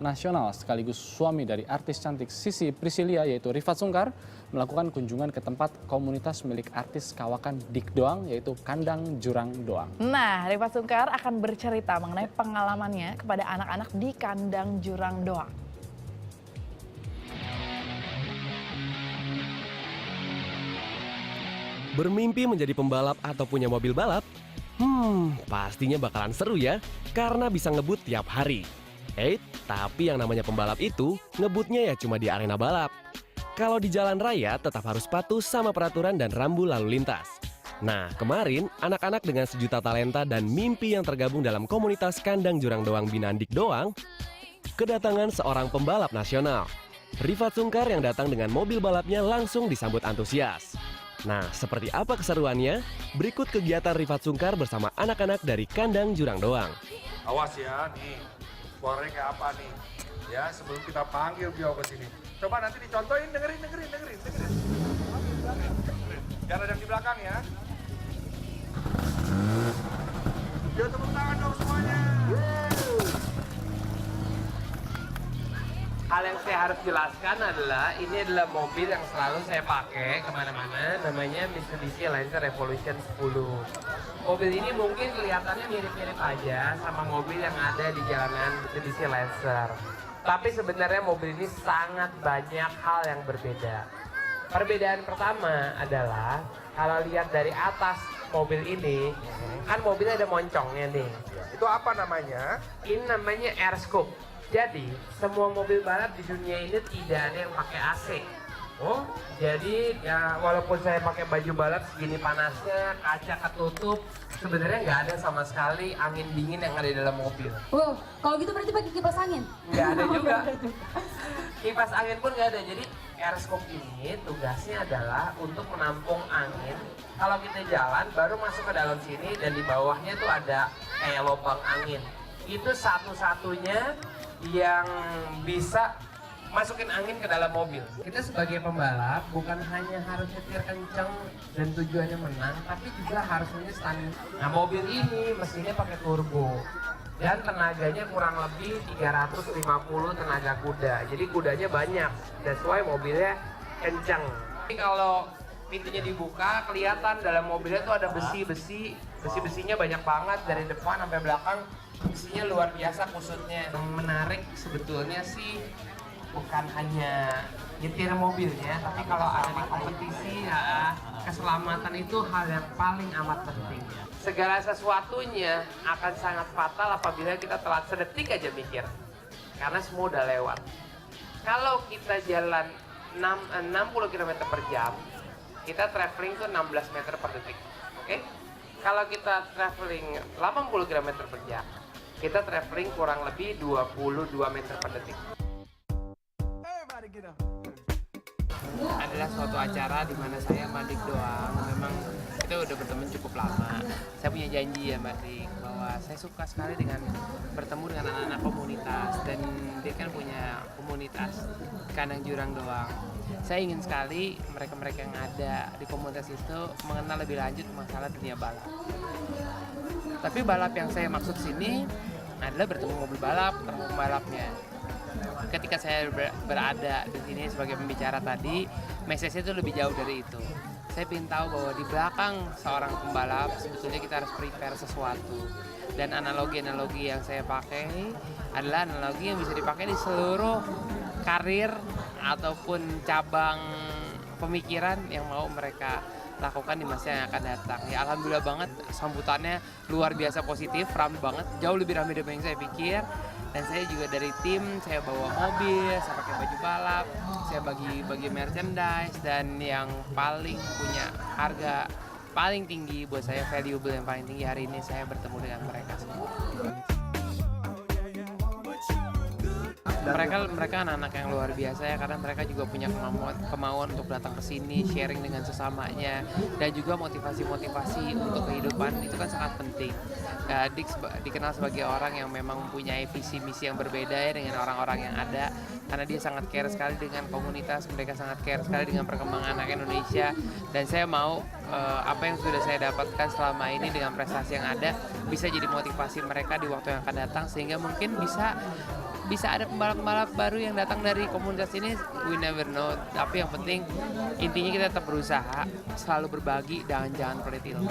Nasional sekaligus suami dari artis cantik Sissy Priscilia yaitu Rifat Sungkar melakukan kunjungan ke tempat komunitas milik artis kawakan Dik Doang yaitu Kandang Jurang Doang. Nah, Rifat Sungkar akan bercerita mengenai pengalamannya kepada anak-anak di Kandang Jurang Doang. Bermimpi menjadi pembalap atau punya mobil balap? Pastinya bakalan seru ya, karena bisa ngebut tiap hari. Tapi yang namanya pembalap itu, ngebutnya ya cuma di arena balap. Kalau di jalan raya tetap harus patuh sama peraturan dan rambu lalu lintas. Nah, kemarin anak-anak dengan sejuta talenta dan mimpi yang tergabung dalam komunitas Kandang Jurang Doang binaan Dik Doang, kedatangan seorang pembalap nasional. Rifat Sungkar yang datang dengan mobil balapnya langsung disambut antusias. Nah, seperti apa keseruannya? Berikut kegiatan Rifat Sungkar bersama anak-anak dari Kandang Jurang Doang. Awas ya, nih suaranya kayak apa nih? Ya, sebelum kita panggil beliau ke sini. Coba nanti dicontohin, dengerin. Jangan ada yang di belakang ya. Ya, tepuk tangan dong semuanya. Hal yang saya harus jelaskan adalah ini adalah mobil yang selalu saya pakai kemana-mana, namanya Mitsubishi Lancer Revolution 10. Mobil ini mungkin kelihatannya mirip-mirip aja sama mobil yang ada di jalanan Mitsubishi Lancer. Tapi sebenarnya mobil ini sangat banyak hal yang berbeda. Perbedaan pertama adalah kalau lihat dari atas mobil ini, kan mobilnya ada moncongnya nih. Itu apa namanya? Ini namanya air scoop. Jadi, semua mobil balap di dunia ini tidak ada yang pakai AC. Oh, jadi ya walaupun saya pakai baju balap segini panasnya, kaca ketutup, sebenarnya nggak ada sama sekali angin dingin yang ada di dalam mobil. Wow, kalau gitu berarti pakai kipas angin? Nggak ada juga. Kipas angin pun nggak ada. Jadi air scoop ini tugasnya adalah untuk menampung angin. Kalau kita jalan baru masuk ke dalam sini dan di bawahnya tuh ada kayak lubang angin. Itu satu-satunya yang bisa masukin angin ke dalam mobil. Kita sebagai pembalap bukan hanya harus nyetir kenceng dan tujuannya menang, tapi juga harus punya stamina. Nah, mobil ini mesinnya pakai turbo dan tenaganya kurang lebih 350 tenaga kuda. Jadi kudanya banyak, that's why mobilnya kenceng. Jadi kalau pintunya dibuka, kelihatan dalam mobilnya tuh ada besi-besinya banyak banget dari depan sampai belakang. Besinya luar biasa kusutnya. Yang menarik sebetulnya sih bukan hanya nyetir mobilnya, tapi kalau ada di kompetisi ya, keselamatan itu hal yang paling amat penting. Segala sesuatunya akan sangat fatal apabila kita telat sedetik aja mikir, karena semua udah lewat. Kalau kita jalan 60 km per jam, kita traveling tuh 16 meter per detik. Oke? Kalau kita traveling 80 km per jam, kita traveling kurang lebih 22 meter per detik. Adalah suatu acara di mana saya sama Dik Doang memang kita udah berteman cukup lama. Saya punya janji ya Mbak Dik bahwa saya suka sekali dengan bertemu dengan anak-anak komunitas, dan dia kan punya komunitas Kandang Jurang Doang. Saya ingin sekali mereka-mereka yang ada di komunitas itu mengenal lebih lanjut masalah dunia balap. Tapi balap yang saya maksud sini adalah bertemu mobil balap, ketemu pembalapnya. Ketika saya berada di sini sebagai pembicara tadi, message-nya itu lebih jauh dari itu. Saya ingin tahu bahwa di belakang seorang pembalap sebetulnya kita harus prepare sesuatu. Dan analogi-analogi yang saya pakai adalah analogi yang bisa dipakai di seluruh karir ataupun cabang pemikiran yang mau mereka lakukan di masa yang akan datang. Ya alhamdulillah banget, sambutannya luar biasa positif, ramai banget, jauh lebih ramai dari yang saya pikir. Dan saya juga dari tim, saya bawa mobil, saya pakai baju balap, saya bagi merchandise, dan yang paling punya harga paling tinggi buat saya, valuable yang paling tinggi hari ini, saya bertemu dengan mereka semua. Mereka anak-anak yang luar biasa ya, karena mereka juga punya kemauan untuk datang ke sini, sharing dengan sesamanya, dan juga motivasi untuk kehidupan itu kan sangat penting. Dik dikenal sebagai orang yang memang mempunyai visi misi yang berbeda ya dengan orang-orang yang ada, karena dia sangat care sekali dengan komunitas, mereka sangat care sekali dengan perkembangan anak Indonesia, dan saya mau apa yang sudah saya dapatkan selama ini dengan prestasi yang ada bisa jadi motivasi mereka di waktu yang akan datang, sehingga mungkin bisa bisa ada pembalap-pembalap baru yang datang dari komunitas ini, we never know. Tapi yang penting intinya kita tetap berusaha, selalu berbagi dan jangan pelit ilmu.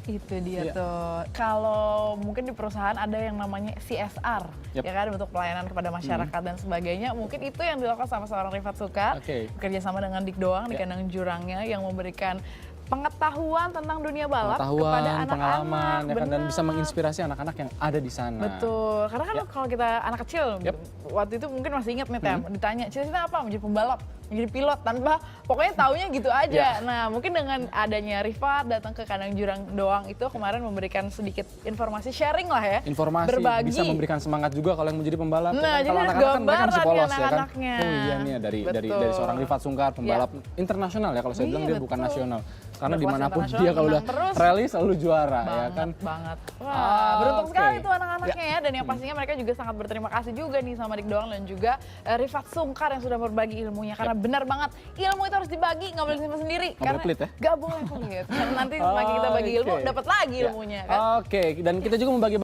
Itu dia Iya. tuh. Kalau mungkin di perusahaan ada yang namanya CSR, Yep. ya kan, bentuk pelayanan kepada masyarakat dan sebagainya. Mungkin itu yang dilakukan sama seorang Rifat Sungkar, Oke. bekerja sama dengan Dik Doang di Ya. kandang jurangnya yang memberikan pengetahuan tentang dunia balap kepada Pengetahuan, anak-anak. pengalaman, ya kan, dan bisa Benar. menginspirasi anak-anak yang ada di sana. Betul, karena kan Ya. kalau kita anak kecil, Yep. waktu itu mungkin masih ingat nih Tem, ditanya cita-cita apa, menjadi pembalap, menjadi pilot, tanpa pokoknya taunya gitu aja. Ya. Nah mungkin dengan adanya Rifat datang ke kandang jurang doang itu kemarin memberikan sedikit informasi, sharing lah ya, Informasi berbagi. bisa memberikan semangat juga kalau yang menjadi pembalap. Nah, Ya kan? jadi Kalau ada anak-anak kan mereka masih gambaran nih polos ya kan. anak-anaknya. Oh iya nih dari Betul. seorang Rifat Sungkar, pembalap internasional ya, kalau saya Iya, bilang dia bukan betul. nasional. Karena Berkelas dimanapun internasional, dia kalau udah menang terus. rally selalu juara ya kan. Banget. Wah, beruntung Oke. sekali tuh anak-anaknya ya. Dan yang pastinya mereka juga sangat berterima kasih juga nih sama Dik Doang dan juga Rifat Sungkar yang sudah berbagi ilmunya. Karena benar banget, ilmu itu harus dibagi, nggak boleh disimpan sendiri. Nggak boleh pelit ya? Nggak boleh pelit. Karena nanti semakin kita bagi ilmu, Oke. dapat lagi Ya. ilmunya kan. Oke, dan kita juga membagi